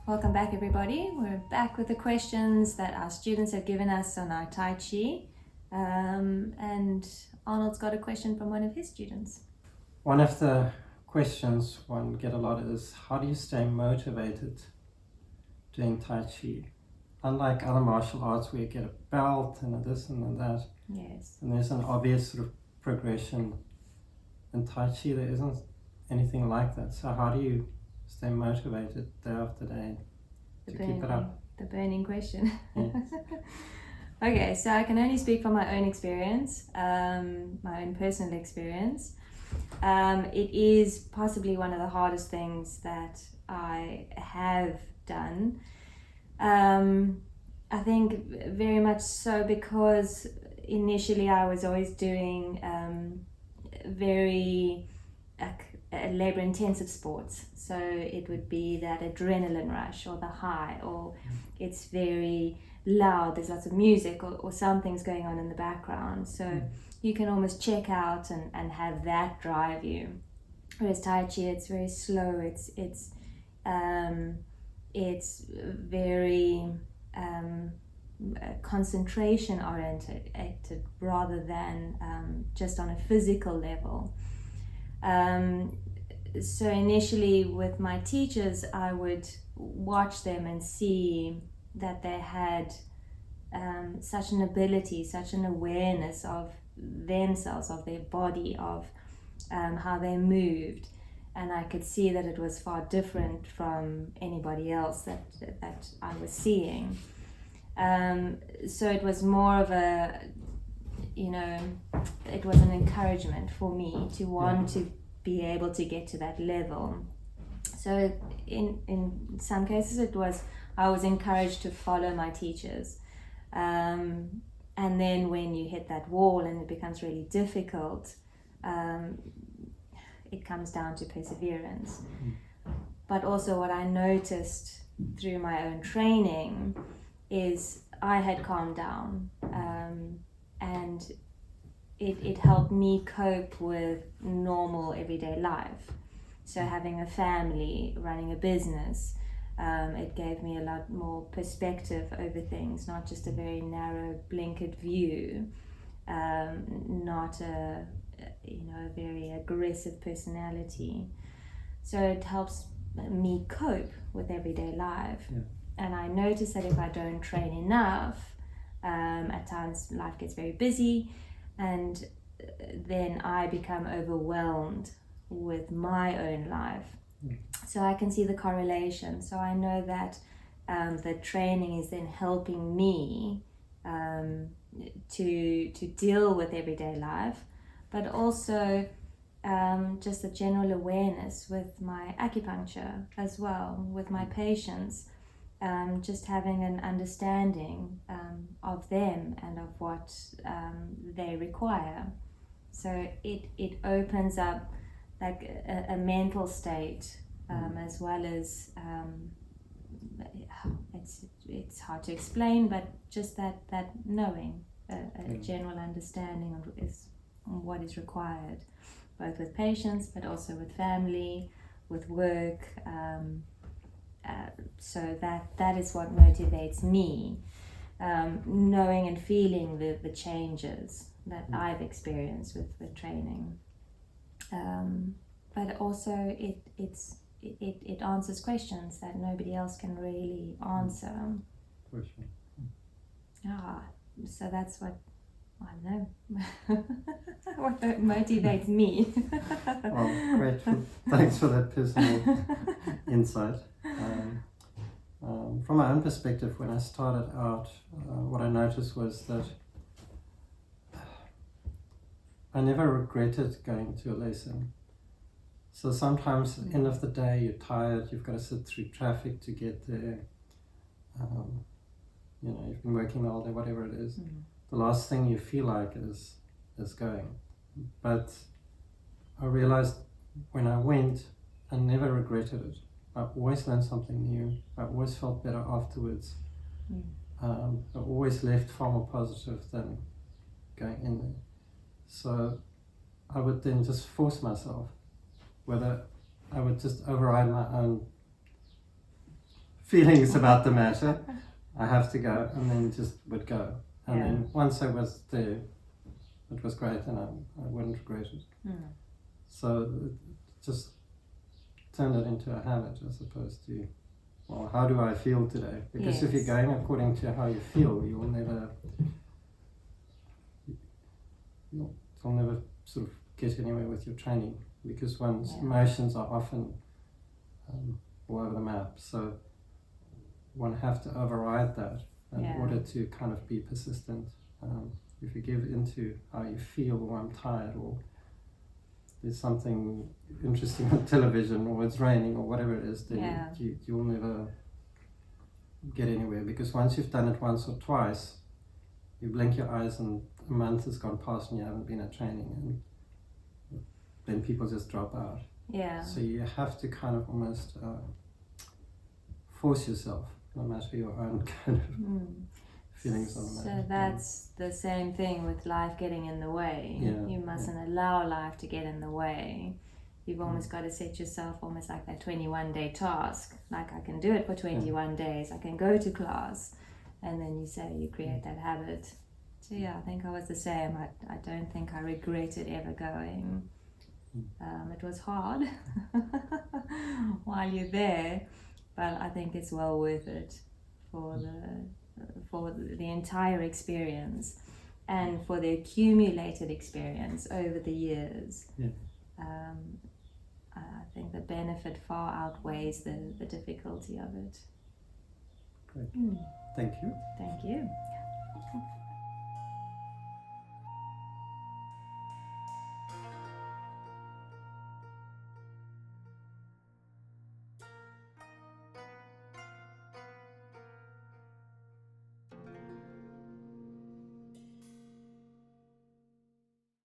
Welcome back, everybody. We're back with the questions that our students have given us on our Tai Chi. And Arnold's got a question from one of his students. One of the questions one get a lot is, how do you stay motivated doing Tai Chi? Unlike other martial arts where you get a belt and a this and a that, Yes. and there's an obvious sort of progression, in Tai Chi there isn't anything like that. So how do you stay motivated day after day to keep it up? The burning question. Yes. Okay, so I can only speak from my own experience, my own personal experience. It is possibly one of the hardest things that I have done. I think very much so because initially I was always doing very labor intensive sports, so it would be that adrenaline rush or the high, or it's very loud, there's lots of music or something's going on in the background, so you can almost check out and have that drive you. Whereas Tai Chi, it's very slow, it's very concentration oriented rather than just on a physical level. So initially with my teachers, I would watch them and see that they had such an ability, such an awareness of themselves, of their body, of how they moved, and I could see that it was far different from anybody else that I was seeing. So it was more of a, it was an encouragement for me to want to be able to get to that level. So in some cases I was encouraged to follow my teachers. And then when you hit that wall and it becomes really difficult, it comes down to perseverance. But also what I noticed through my own training is I had calmed down, and it helped me cope with normal everyday life. So having a family, running a business, it gave me a lot more perspective over things, not just a very narrow blinkered view, not a very aggressive personality. So it helps me cope with everyday life. And I notice that if I don't train enough, at times life gets very busy, and then I become overwhelmed with my own life. So I can see the correlation. So I know that the training is then helping me to deal with everyday life, but also just a general awareness with my acupuncture as well, with my patients. Just having an understanding of them and of what they require. So it opens up like a mental state, as well as it's hard to explain, but just that knowing, a general understanding of what is required, both with patients but also with family, with work. So that is what motivates me, knowing and feeling the changes that I've experienced with training. But also it answers questions that nobody else can really answer. So that's what, I don't know, what motivates me. Well, great. Thanks for that personal insight. From my own perspective, when I started out, what I noticed was that I never regretted going to a lesson. So sometimes at the end of the day you're tired, you've got to sit through traffic to get there, you've been working all day, whatever it is. The last thing you feel like is going. But I realized when I went, I never regretted it. I always learned something new. I always felt better afterwards. I always left far more positive than going in there. So I would then just force myself, whether I would just override my own feelings about the matter. I have to go, and then just would go. And then once I was there, it was great, and I wouldn't regret it. So it just turned it into a habit as opposed to, well, how do I feel today? Because if you're going according to how you feel, you'll never sort of get anywhere with your training, because one's emotions are often all over the map. So one have to override that in order to kind of be persistent. If you give into how you feel, or I'm tired, or there's something interesting on television, or it's raining, or whatever it is, then you'll never get anywhere, because once you've done it once or twice, you blink your eyes and a month has gone past and you haven't been at training, and then people just drop out. So you have to kind of almost force yourself, no matter your own kind of feelings on the matter. So that's the same thing with life getting in the way. You mustn't allow life to get in the way. You've almost got to set yourself almost like that 21-day task. Like, I can do it for 21 days. I can go to class. And then you create that habit. So I think I was the same. I don't think I regretted ever going. It was hard while you're there, but I think it's well worth it for the entire experience, and for the accumulated experience over the years. I think the benefit far outweighs the difficulty of it. Great. Thank you. Thank you.